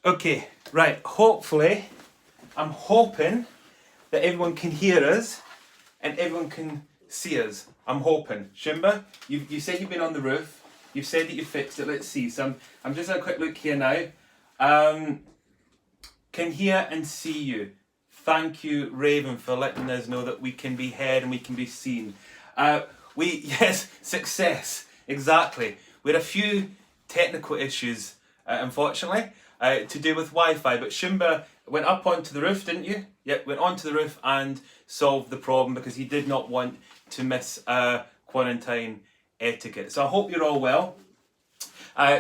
Okay, right, hopefully, I'm hoping that everyone can hear us and everyone can see us. I'm hoping. Shimba, you said you've been on the roof. You've said that you fixed it. Let's see. So I'm just having a quick look here now. Can hear and see you. Thank you, Raven, for letting us know that we can be heard and we can be seen. Yes, success, exactly. We had a few technical issues, unfortunately, to do with Wi-Fi, but Shimba went up onto the roof, didn't you? Yep, went onto the roof and solved the problem because he did not want to miss quarantine etiquette. So I hope you're all well.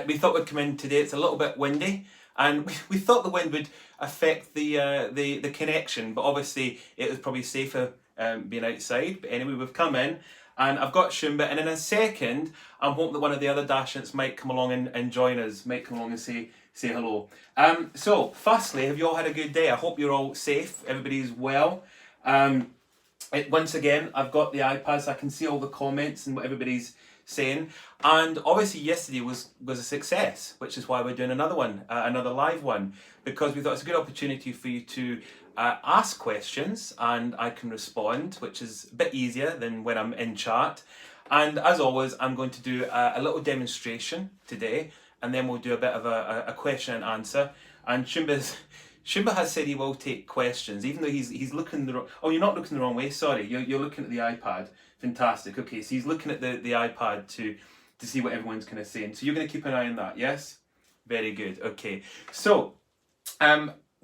We thought we'd come in today. It's a little bit windy, and we thought the wind would affect the connection, but obviously it was probably safer being outside. But anyway, we've come in, and I've got Shimba, and in a second, I'm hoping that one of the other Dashants might come along and join us, might come along and say hello. So, firstly, have you all had a good day? I hope you're all safe, everybody's well. Once again, I've got the iPad, so I can see all the comments and what everybody's saying. And obviously yesterday was a success, which is why we're doing another one, another live one, because we thought it's a good opportunity for you to ask questions and I can respond, which is a bit easier than when I'm in chat. And as always, I'm going to do a little demonstration today, and then we'll do a bit of a question and answer. And Shimba has said he will take questions, even though he's looking the wrong... Oh, you're not looking the wrong way, sorry. You're looking at the iPad. Fantastic. Okay, so he's looking at the iPad to see what everyone's kind of saying. So you're going to keep an eye on that, yes? Very good. Okay. So,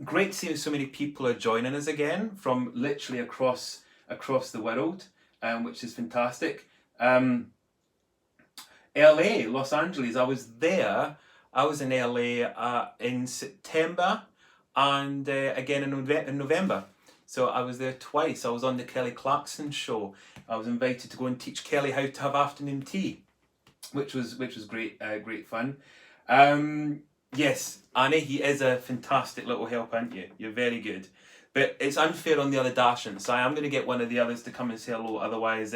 great to see so many people are joining us again from literally across the world, which is fantastic. LA, Los Angeles, I was there. I was in LA in September and again in November. So I was there twice. I was on the Kelly Clarkson show. I was invited to go and teach Kelly how to have afternoon tea, which was great, great fun. Yes, Annie, he is a fantastic little help, aren't you? You're very good. But it's unfair on the other Dashants. So I am going to get one of the others to come and say hello. Otherwise,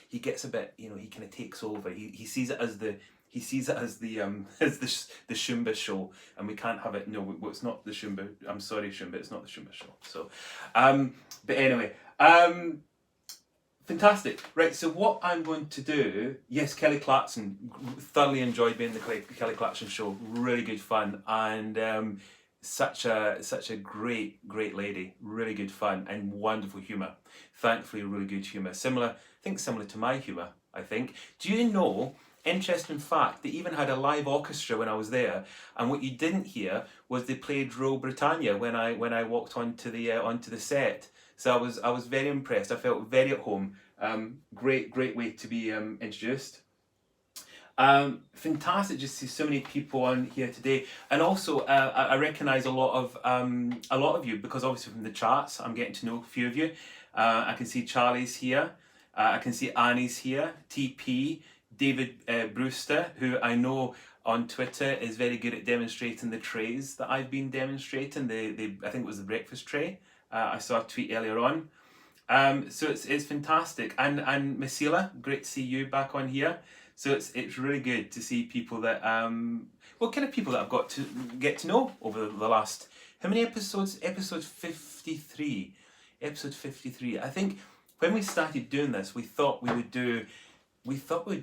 he gets a bit, he kind of takes over. He sees it as the the Shimba show, and we can't have it. No, it's not the Shimba. I'm sorry, Shimba. It's not the Shimba show. So, but anyway, fantastic. Right. So what I'm going to do? Yes, Kelly Clarkson. Thoroughly enjoyed being the Kelly Clarkson show. Really good fun, and such a great lady. Really good fun and wonderful humour. Thankfully, really good humour. Similar to my humour. I think. Do you know? Interesting fact, they even had a live orchestra when I was there, and what you didn't hear was they played Royal Britannia when I walked onto the set. So I was very impressed. I felt very at home. Great way to be introduced. Fantastic just to see so many people on here today, and also I recognise a lot of you, because obviously from the charts I'm getting to know a few of you. I can see Charlie's here. I can see Annie's here. TP. David Brewster, who I know on Twitter is very good at demonstrating the trays that I've been demonstrating. I think it was the breakfast tray. I saw a tweet earlier on. So it's fantastic. And Masila, great to see you back on here. So it's really good to see people that kind of people that I've got to get to know over the last, how many episodes? Episode 53. Episode 53. I think when we started doing this, we thought we would do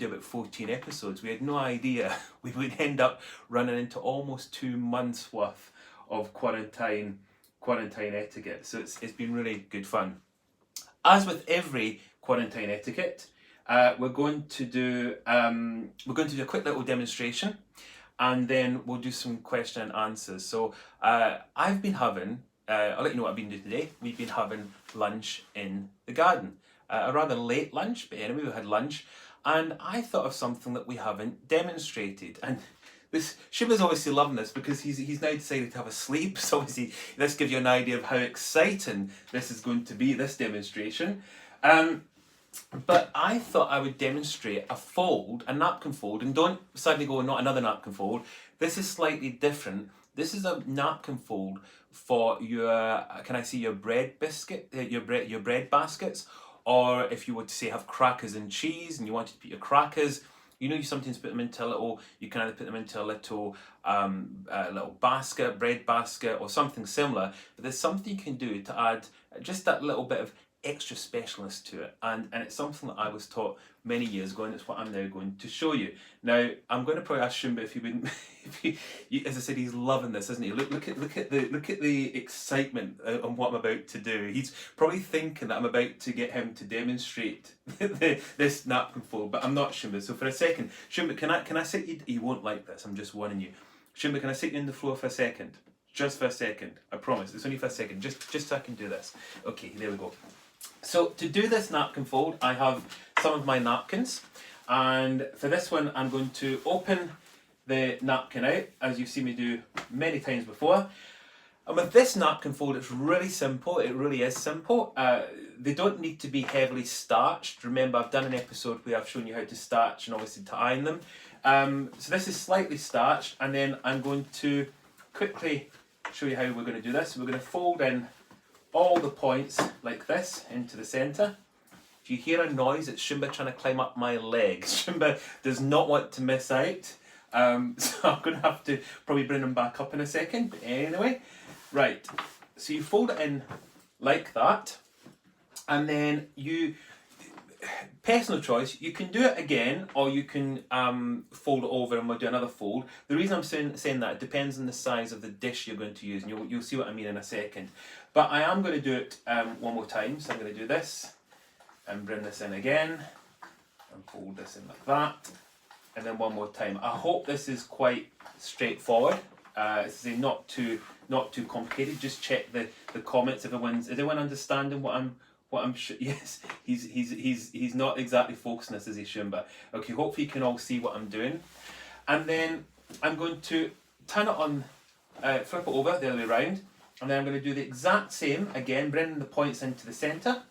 about 14 episodes. We had no idea we would end up running into almost 2 months worth of quarantine etiquette. So it's been really good fun. As with every quarantine etiquette, we're going to do a quick little demonstration, and then we'll do some question and answers. So I've been having, I'll let you know what I've been doing today. We've been having lunch in the garden. A rather late lunch, but anyway, we had lunch. And I thought of something that we haven't demonstrated. And Shimba's obviously loving this because he's now decided to have a sleep. So obviously this gives you an idea of how exciting this is going to be, this demonstration. But I thought I would demonstrate a napkin fold, and don't suddenly go, not another napkin fold. This is slightly different. This is a napkin fold for your, can I see your bread biscuit, your bread baskets, or if you were to say have crackers and cheese and you wanted to put your crackers You know, you sometimes put them into a little, you can either put them into a little basket, bread basket, or something similar. But there's something you can do to add just that little bit of extra specialness to it. And it's something that I was taught many years ago, and it's what I'm now going to show you. Now, I'm going to probably ask Shumba if he wouldn't, as I said, he's loving this, isn't he? Look at the excitement on what I'm about to do. He's probably thinking that I'm about to get him to demonstrate this napkin fold, but I'm not, Shumba. So for a second, Shumba, can I sit you? You won't like this. I'm just warning you. Shumba, can I sit you on the floor for a second? Just for a second. I promise. It's only for a second. Just so I can do this. Okay, there we go. So to do this napkin fold, I have some of my napkins, and for this one I'm going to open the napkin out, as you've seen me do many times before. And with this napkin fold, it's really simple. It really is simple. They don't need to be heavily starched. Remember, I've done an episode where I've shown you how to starch and obviously to iron them. So this is slightly starched, and then I'm going to quickly show you how we're going to do this. We're going to fold in all the points like this into the centre. If you hear a noise, it's Shumba trying to climb up my legs. Shumba does not want to miss out. So I'm going to have to probably bring him back up in a second. But anyway, right. So you fold it in like that. And then you, personal choice, you can do it again, or you can fold it over and we'll do another fold. The reason I'm saying that, it depends on the size of the dish you're going to use, and you'll see what I mean in a second. But I am going to do it one more time. So I'm going to do this and bring this in again and fold this in like that, and then one more time. I hope this is quite straightforward. It's not too complicated. Just check the comments. Is everyone understanding what I'm yes, he's not exactly focusing this, is he, Shumba? Okay, hopefully you can all see what I'm doing. And then I'm going to turn it on, flip it over the other way around, and then I'm going to do the exact same again, bringing the points into the centre,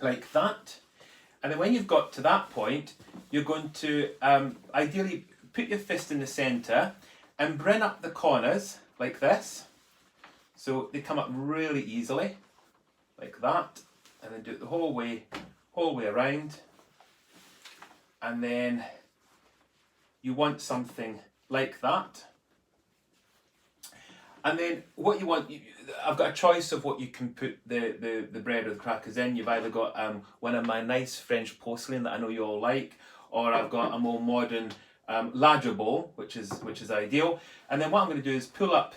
like that. And then when you've got to that point, you're going to ideally put your fist in the centre and bring up the corners like this. So they come up really easily, like that, and then do it the whole way around. And then you want something like that. And then what you want, I've got a choice of what you can put the bread or the crackers in. You've either got one of my nice French porcelain that I know you all like, or I've got a more modern ladle bowl, which is ideal. And then what I'm going to do is pull up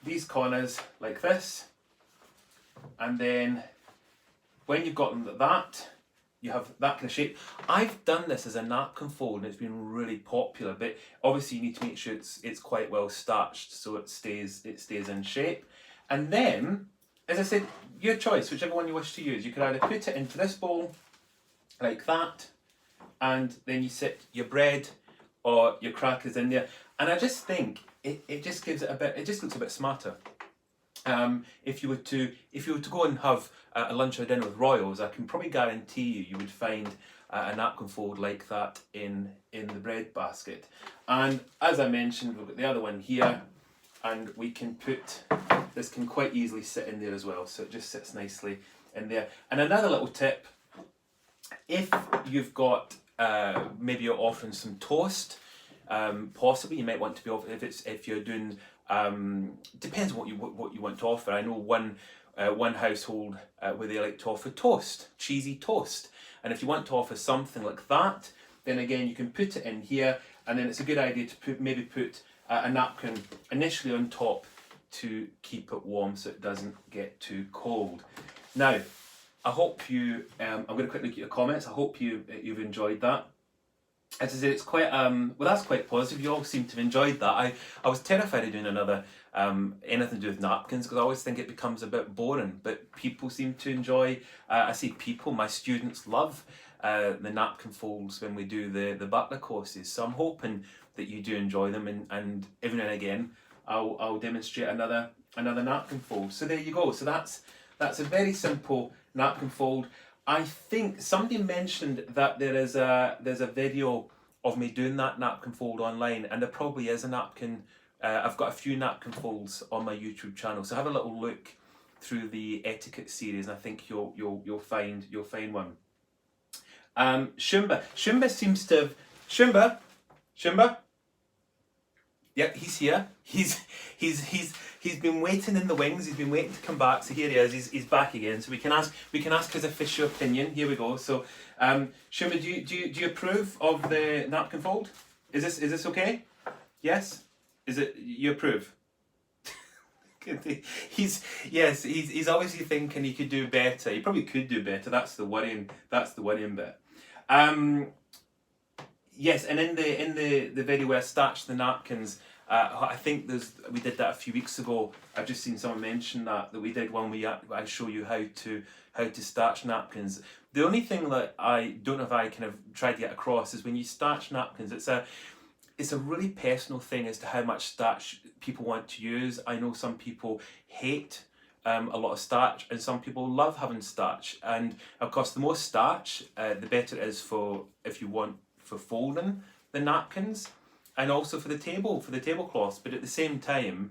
these corners like this, and then when you've got them like that, you have that kind of shape. I've done this as a napkin fold and it's been really popular, but obviously you need to make sure it's quite well starched so it stays in shape. And then, as I said, your choice, whichever one you wish to use. You can either put it into this bowl like that, and then you sit your bread or your crackers in there. And I just think it just gives it a bit, it just looks a bit smarter. If you were to go and have a lunch or dinner with royals, I can probably guarantee you would find a napkin fold like that in the bread basket. And as I mentioned, we've got the other one here, and we can put, this can quite easily sit in there as well, so it just sits nicely in there. And another little tip, if you've got maybe you're offering some toast, possibly you might want to be off if you're doing depends on what you want to offer. I know one household where they like to offer toast, cheesy toast, and if you want to offer something like that, then again you can put it in here, and then it's a good idea to maybe put a napkin initially on top to keep it warm so it doesn't get too cold. Now, I hope you, I'm going to quickly look at your comments. I hope you've enjoyed that. As I said, it's quite, well, that's quite positive. You all seem to have enjoyed that. I was terrified of doing another, anything to do with napkins, because I always think it becomes a bit boring, but people seem to enjoy, I say people, my students love the napkin folds when we do the Butler courses. So I'm hoping that you do enjoy them, and every now and again, I'll demonstrate another napkin fold. So there you go. So that's a very simple napkin fold. I think somebody mentioned that there's a video of me doing that napkin fold online, and there probably is a napkin. I've got a few napkin folds on my YouTube channel, so have a little look through the Etiquette series, and I think you'll find one. Shumba seems to have... Shumba? Yep, he's here. He's been waiting in the wings. He's been waiting to come back. So here he is. He's back again. So we can ask his official opinion. Here we go. So, Shumba, do you approve of the napkin fold? Is this okay? Yes. Is it you approve? He's obviously thinking he could do better. He probably could do better. That's the worrying bit. Yes, and in the video where I starched the napkins, I think we did that a few weeks ago. I've just seen someone mention that we did one I show you how to starch napkins. The only thing that I don't know if I kind of tried to get across is when you starch napkins, it's a really personal thing as to how much starch people want to use. I know some people hate a lot of starch, and some people love having starch. And of course, the more starch, the better it is for folding the napkins, and also for the tablecloths. But at the same time,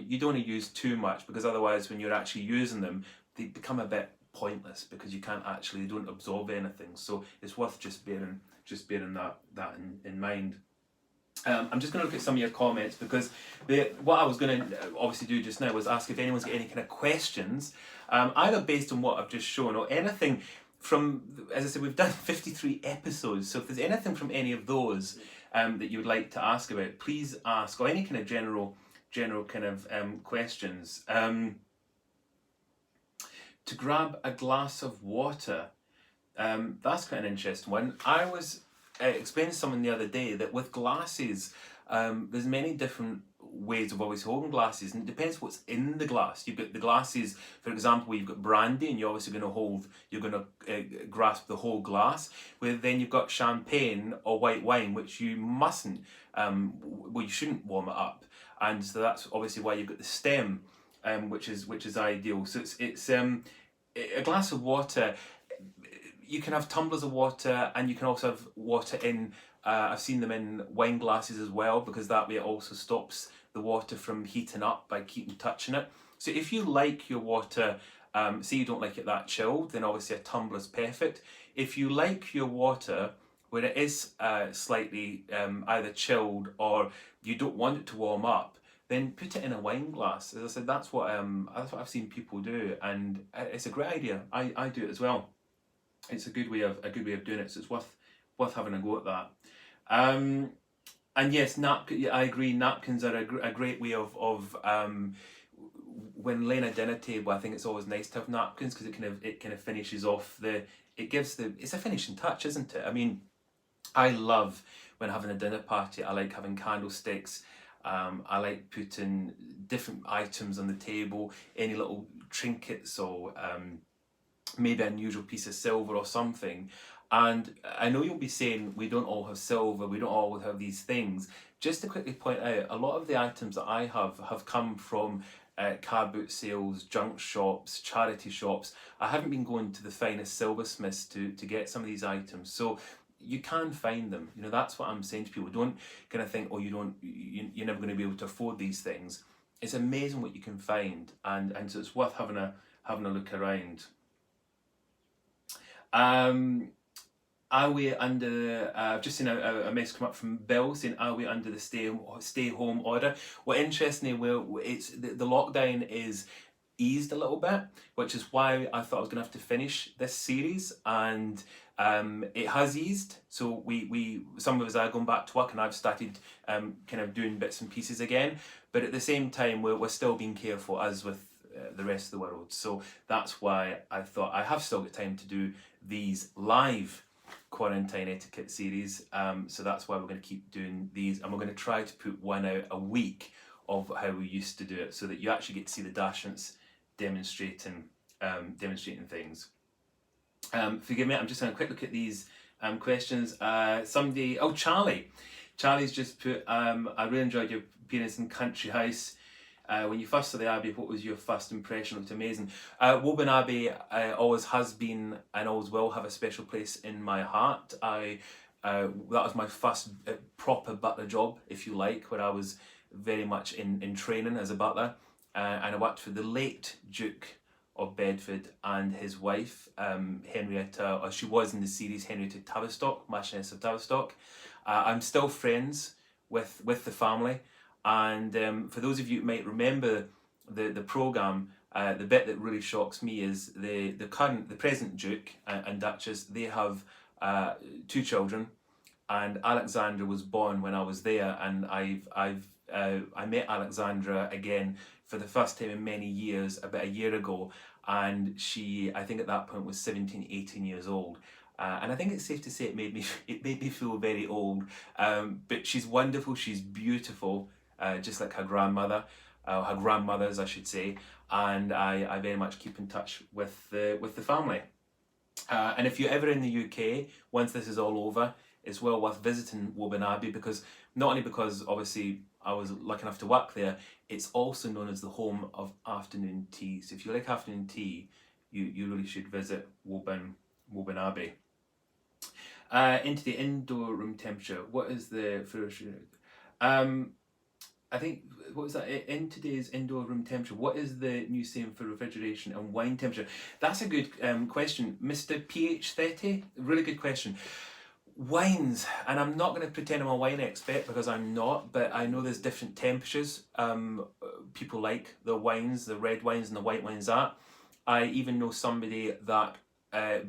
you don't want to use too much, because otherwise, when you're actually using them, they become a bit pointless because they don't absorb anything. So it's worth just bearing that in mind. I'm just going to look at some of your comments, because what I was going to obviously do just now was ask if anyone's got any kind of questions, either based on what I've just shown or anything from, as I said, we've done 53 episodes, so if there's anything from any of those that you would like to ask about, please ask, or any kind of general kind of questions. To grab a glass of water, that's quite an interesting one. I was explaining to someone the other day that with glasses, there's many different ways of always holding glasses, and it depends what's in the glass. You've got the glasses, for example, where you've got brandy, and you're obviously you're going to grasp the whole glass. Where then you've got champagne or white wine, which you mustn't, you shouldn't warm it up, and so that's obviously why you've got the stem, which is ideal. So it's a glass of water. You can have tumblers of water, and you can also have water in, I've seen them in wine glasses as well, because that way it also stops the water from heating up by keeping touching it. So if you like your water, say you don't like it that chilled, then obviously a tumbler is perfect. If you like your water where it is slightly either chilled or you don't want it to warm up, then put it in a wine glass. As I said, that's what I've seen people do, and it's a great idea. I do it as well. It's a good way of doing it, so it's worth having a go at that. And yes, I agree. Napkins are a great way of when laying a dinner table. I think it's always nice to have napkins, because it kind of finishes off it's a finishing touch, isn't it? I mean, I love when having a dinner party. I like having candlesticks. I like putting different items on the table, any little trinkets or maybe an unusual piece of silver or something. And I know you'll be saying we don't all have silver, we don't all have these things. Just to quickly point out, a lot of the items that I have come from car boot sales, junk shops, charity shops. I haven't been going to the finest silversmiths to get some of these items. So you can find them. You know, that's what I'm saying to people. Don't kind of think, oh, you're never going to be able to afford these things. It's amazing what you can find, and so it's worth having a look around. Are we under? I've just seen a message come up from Bill saying, "Are we under the stay home order?" Well, interestingly, it's the lockdown is eased a little bit, which is why I thought I was going to have to finish this series, and it has eased. So some of us are going back to work, and I've started kind of doing bits and pieces again. But at the same time, we're still being careful, as with the rest of the world. So that's why I thought I have still got time to do these live quarantine etiquette series. So that's why we're going to keep doing these, and we're going to try to put one out a week of how we used to do it, so that you actually get to see the Dashants demonstrating things. Forgive me, I'm just having a quick look at these questions. Charlie's just put, I really enjoyed your appearance in Country House. When you first saw the Abbey, what was your first impression? It looked amazing. Woburn Abbey always has been and always will have a special place in my heart. That was my first proper butler job, if you like, where I was very much in training as a butler. And I worked for the late Duke of Bedford, and his wife, Henrietta, or she was in the series, Henrietta Tavistock, Marchioness of Tavistock. I'm still friends with the family, and for those of you who might remember the programme, the bit that really shocks me is the present Duke and Duchess. They have 2 children, and Alexandra was born when I was there, and I met Alexandra again for the first time in many years about a year ago, and she, I think at that point, was 17, 18 years old. And I think it's safe to say it made me feel very old. But she's wonderful, she's beautiful, just like her grandmother, her grandmothers, I should say. And I very much keep in touch with the family. And if you're ever in the UK, once this is all over, it's well worth visiting Woburn Abbey, because not only because obviously I was lucky enough to work there, it's also known as the home of afternoon tea. So if you like afternoon tea, you really should visit Woburn Abbey. Into the indoor room temperature. What is the I think, what was that? In today's indoor room temperature, what is the new saying for refrigeration and wine temperature? That's a good question. Mr. PH30, really good question. Wines, and I'm not going to pretend I'm a wine expert because I'm not, but I know there's different temperatures people like the wines, the red wines and the white wines at. I even know somebody that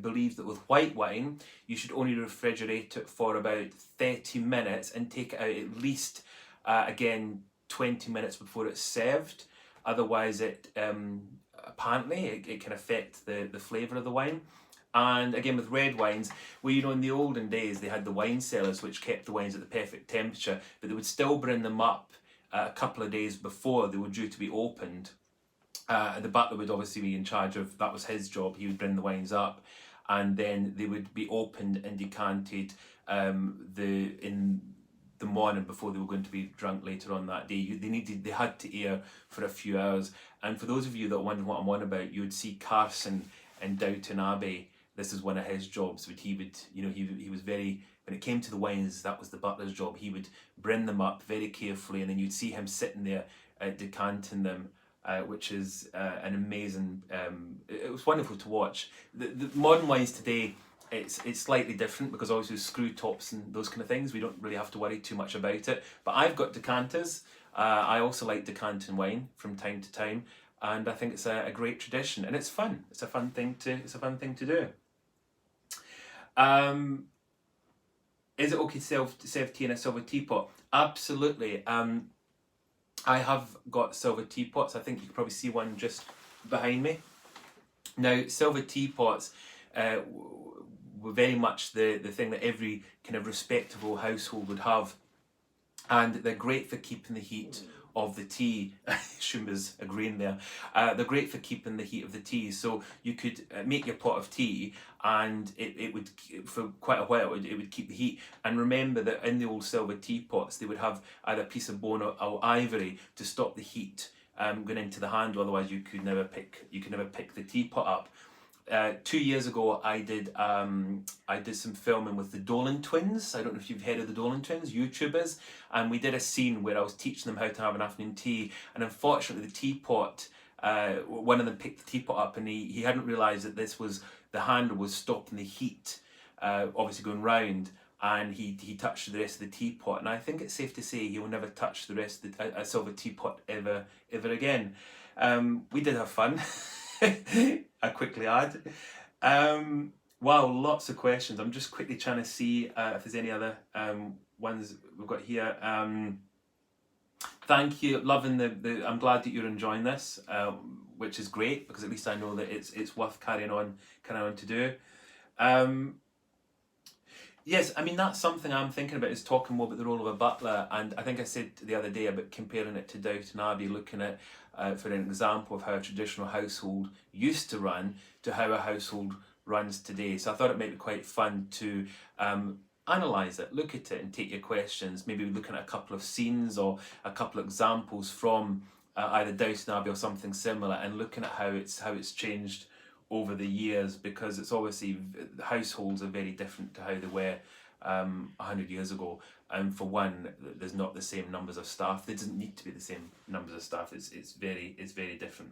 believes that with white wine, you should only refrigerate it for about 30 minutes and take it out at least, again, 20 minutes before it's served. Otherwise, apparently it can affect the flavour of the wine. And again, with red wines, well, you know, in the olden days, they had the wine cellars which kept the wines at the perfect temperature, but they would still bring them up a couple of days before they were due to be opened. The butler would obviously be in charge of, that was his job, he would bring the wines up, and then they would be opened and decanted in the morning before they were going to be drunk later on that day. They had to air for a few hours. And for those of you that wonder what I'm on about, you would see Carson in Downton Abbey. This is one of his jobs. He was very, when it came to the wines, that was the butler's job. He would bring them up very carefully, and then you'd see him sitting there decanting them, which is an amazing, it was wonderful to watch. The modern wines today, it's slightly different because obviously screw tops and those kind of things, we don't really have to worry too much about it. But I've got decanters. I also like decanting wine from time to time, and I think it's a great tradition, and it's fun. It's a fun thing to do. Is it okay to serve tea in a silver teapot? Absolutely. I have got silver teapots. I think you can probably see one just behind me. Now, silver teapots were very much the thing that every kind of respectable household would have, and they're great for keeping the heat of the tea. Shumba's agreeing there. They're great for keeping the heat of the tea. So you could make your pot of tea, and it would, for quite a while, it would keep the heat. And remember that in the old silver teapots, they would have either a piece of bone or ivory to stop the heat going into the handle. Otherwise, you could never pick the teapot up. 2 years ago, I did some filming with the Dolan twins. I don't know if you've heard of the Dolan twins, YouTubers, and we did a scene where I was teaching them how to have an afternoon tea, and unfortunately the teapot, one of them picked the teapot up, and he hadn't realised that the handle was stopping the heat, obviously going round, and he touched the rest of the teapot, and I think it's safe to say he will never touch the rest of a silver teapot ever again. We did have fun. I quickly add. Wow, lots of questions. I'm just quickly trying to see if there's any other ones we've got here. Thank you, loving I'm glad that you're enjoying this, which is great, because at least I know that it's worth carrying on to do. Yes, I mean, that's something I'm thinking about, is talking more about the role of a butler. And I think I said the other day about comparing it to Downton Abbey, looking at, for an example of how a traditional household used to run to how a household runs today. So I thought it might be quite fun to analyse it, look at it and take your questions, maybe looking at a couple of scenes or a couple of examples from either Downton Abbey or something similar, and looking at how it's changed over the years, because it's obviously, households are very different to how they were 100 years ago. And for one, there's not the same numbers of staff. There doesn't need to be the same numbers of staff. It's very different.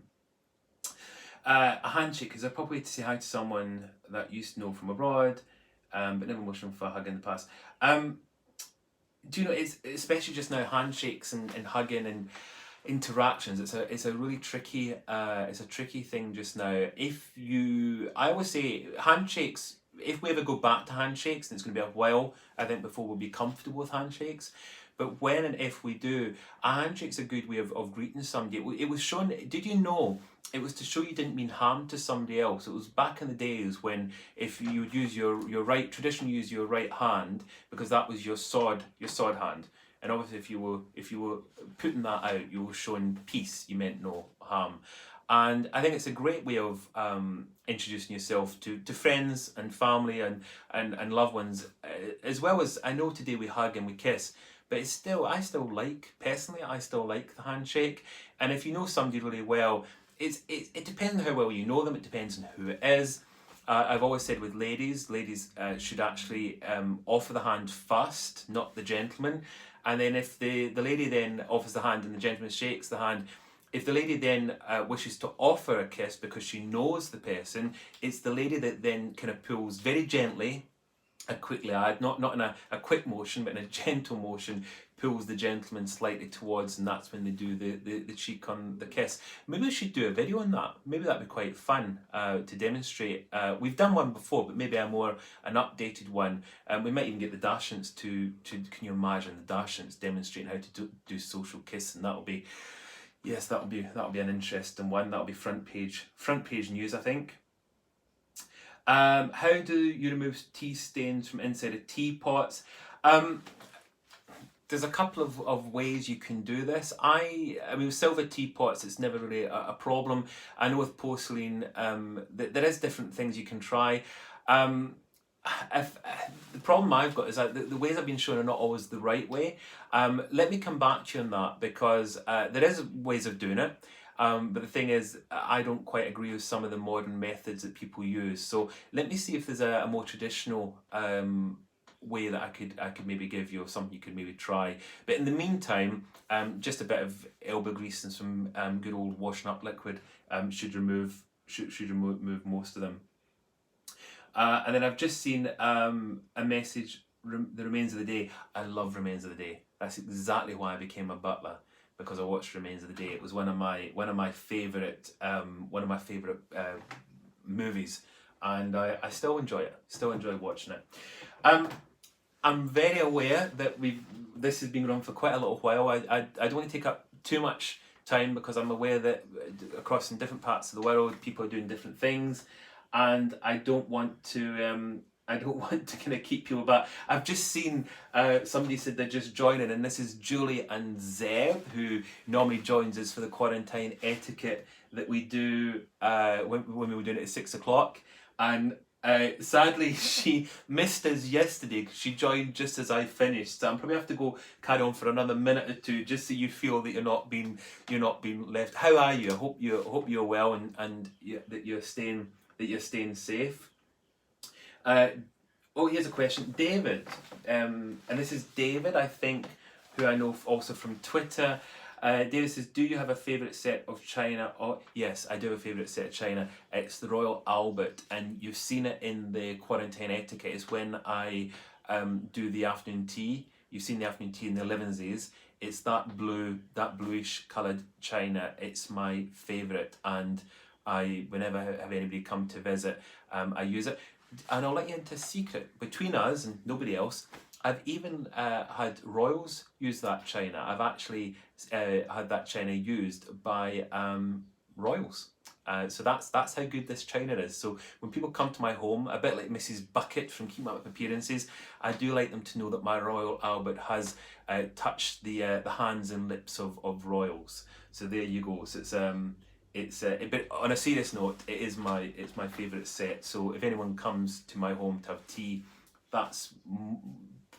A handshake is a proper way to say hi to someone that you used to know from abroad, but never motioned for a hug in the past. Do you know, it's especially just now, handshakes and hugging and interactions, it's a really tricky it's a tricky thing just now. I always say handshakes, if we ever go back to handshakes, and it's going to be a while, I think, before we'll be comfortable with handshakes, but when and if we do, a handshake's a good way of greeting somebody. It was shown, did you know, it was to show you didn't mean harm to somebody else. It was back in the days when if you would use your right, traditionally use your right hand, because that was your sword hand. And obviously if you were putting that out, you were showing peace, you meant no harm. And I think it's a great way of introducing yourself to friends and family and loved ones, as well as, I know today we hug and we kiss, but I still like the handshake. And if you know somebody really well, it depends on how well you know them, it depends on who it is. I've always said with ladies should actually offer the hand first, not the gentleman. And then if the lady then offers the hand and the gentleman shakes the hand, if the lady then wishes to offer a kiss because she knows the person, it's the lady that then kind of pulls very gently, quickly, not in a quick motion, but in a gentle motion, pulls the gentleman slightly towards, and that's when they do the cheek on the kiss. Maybe we should do a video on that. Maybe that'd be quite fun to demonstrate. We've done one before, but maybe an updated one. We might even get the Dashants to can you imagine the Dashants demonstrating how to do social kissing? That'll be an interesting one. That'll be front page news, I think. How do you remove tea stains from inside of teapots? There's a couple of ways you can do this. I mean, with silver teapots, it's never really a problem. I know with porcelain, there is different things you can try. The problem I've got is that the ways I've been shown are not always the right way. Let me come back to you on that, because there is ways of doing it. But the thing is, I don't quite agree with some of the modern methods that people use. So let me see if there's a more traditional way that I could maybe give you, or something you could maybe try. But in the meantime, just a bit of elbow grease and some good old washing up liquid should remove most of them. And then I've just seen a message, the remains of the day. I love remains of the day. That's exactly why I became a butler, because I watched Remains of the Day. It was one of my favourite movies, and I still enjoy it. Still enjoy watching it. I'm very aware that this has been going on for quite a little while. I don't want to take up too much time, because I'm aware that across in different parts of the world, people are doing different things, and I don't want to kind of keep people back. I've just seen somebody said they're just joining, and this is Julie and Zeb, who normally joins us for the quarantine etiquette that we do when we were doing it at 6 o'clock. And sadly, she missed us yesterday because she joined just as I finished. So I'm probably have to go carry on for another minute or two, just so you feel that you're not being left. How are you? I hope you're well and that you're staying safe. Here's a question, David, and this is David, I think, who I know also from Twitter. David says, do you have a favourite set of china? Oh, yes, I do have a favourite set of china. It's the Royal Albert, and you've seen it in the quarantine etiquette. It's when I do the afternoon tea. You've seen the afternoon tea in the Elevenses. It's that bluish coloured china. It's my favourite, and whenever I have anybody come to visit, I use it. And I'll let you into a secret between us and nobody else. I've even had royals use that china. I've actually had that china used by royals. So that's how good this china is. So when people come to my home, a bit like Mrs. Bucket from Keeping Up with Appearances, I do like them to know that my Royal Albert has touched the hands and lips of royals. So there you go. So it's but on a serious note, it's my favourite set. So if anyone comes to my home to have tea, that's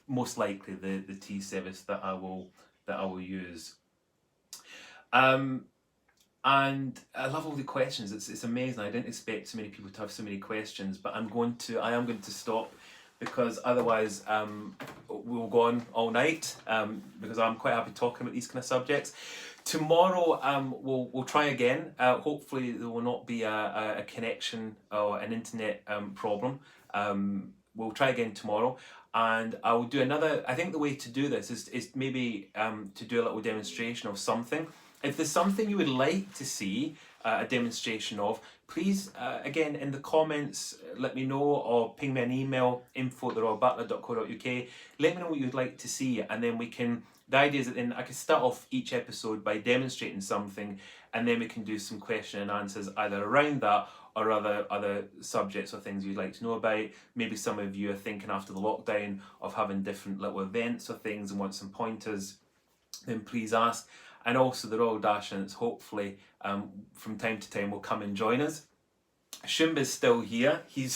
most likely the tea service that I will use. And I love all the questions. It's amazing. I didn't expect so many people to have so many questions, but I am going to stop, because otherwise we'll go on all night, because I'm quite happy talking about these kind of subjects. Tomorrow, we'll try again. Hopefully, there will not be a connection or an internet problem. We'll try again tomorrow, and I will do another. I think the way to do this is maybe to do a little demonstration of something. If there's something you would like to see a demonstration of, please again in the comments let me know, or ping me an email, info@butler.co.uk. Let me know what you'd like to see, and then we can. The idea is that then I can start off each episode by demonstrating something, and then we can do some question and answers either around that or other subjects or things you'd like to know about. Maybe some of you are thinking after the lockdown of having different little events or things and want some pointers, then please ask. And also the Royal Dachshunds, hopefully from time to time will come and join us. Shumba's still here. He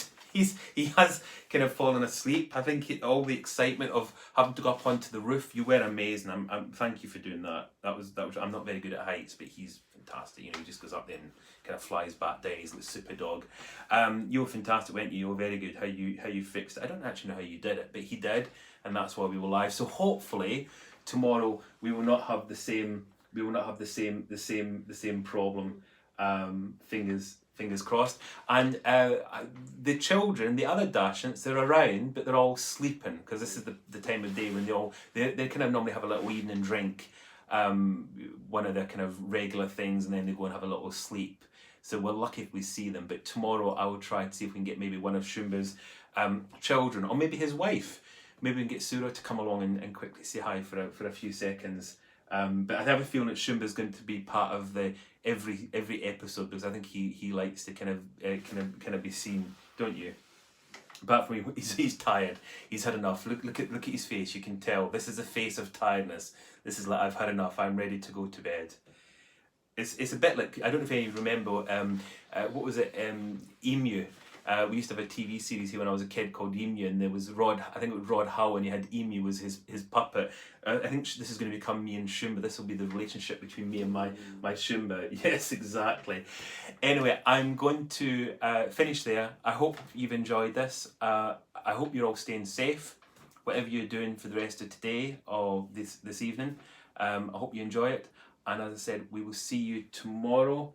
has kind of fallen asleep. I think all the excitement of having to go up onto the roof. You were amazing. I'm thank you for doing that. That was. I'm not very good at heights, but he's fantastic. You know, he just goes up there and kind of flies back down. He's like a super dog. You were fantastic, weren't you? You were very good. How you fixed it. I don't actually know how you did it, but he did, and that's why we were live. So hopefully tomorrow we will not have the same. We will not have the same problem. Fingers crossed. And the children, the other Dachshunds, they're around, but they're all sleeping because this is the time of day when they kind of normally have a little evening drink, one of their kind of regular things, and then they go and have a little sleep. So we're lucky if we see them. But tomorrow I will try to see if we can get maybe one of Shumba's children, or maybe his wife. Maybe we can get Sura to come along and quickly say hi for a few seconds. But I have a feeling that Shumba's going to be part of the every episode, because I think he likes to kind of be seen, don't you? Apart from he's tired. He's had enough. Look at his face. You can tell this is a face of tiredness. This is like, I've had enough. I'm ready to go to bed. It's a bit like, I don't know if any of you remember what was it, Emu. We used to have a TV series here when I was a kid called Emu, and there was Rod, I think it was Rod Howe, and you had Emu was his puppet. I think this is going to become me and Shumba. This will be the relationship between me and my Shumba. Yes, exactly. Anyway, I'm going to finish there. I hope you've enjoyed this. I hope you're all staying safe, whatever you're doing for the rest of today or this evening. I hope you enjoy it. And as I said, we will see you tomorrow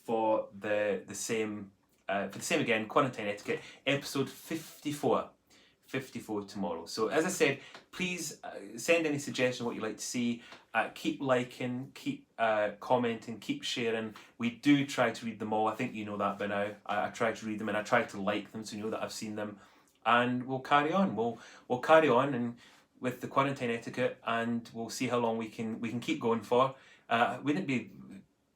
for the same again, Quarantine Etiquette, episode 54. 54 tomorrow. So as I said, please send any suggestions of what you'd like to see. Keep liking, keep commenting, keep sharing. We do try to read them all. I think you know that by now. I try to read them and I try to like them so you know that I've seen them. And we'll carry on. We'll carry on and with the Quarantine Etiquette, and we'll see how long we can keep going for. Wouldn't it be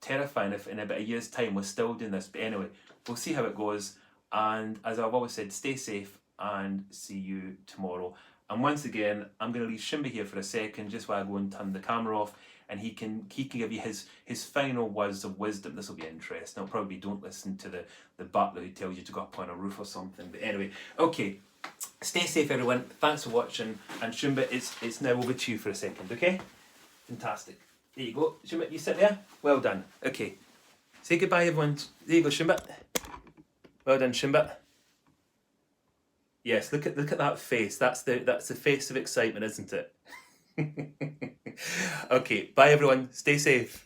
terrifying if in about a year's time we're still doing this? But anyway, we'll see how it goes, and as I've always said, stay safe and see you tomorrow. And once again, I'm going to leave Shumba here for a second just while I go and turn the camera off, and he can give you his final words of wisdom. This will be interesting. It'll probably be, don't listen to the butler who tells you to go up on a roof or something. But anyway, okay, stay safe everyone. Thanks for watching, and Shumba, it's now over to you for a second, okay? Fantastic. There you go. Shumba, you sit there. Well done. Okay. Say goodbye, everyone. There you go, Shumba. Well done, Shumba. Yes, look at that face. That's the face of excitement, isn't it? Okay, bye everyone. Stay safe.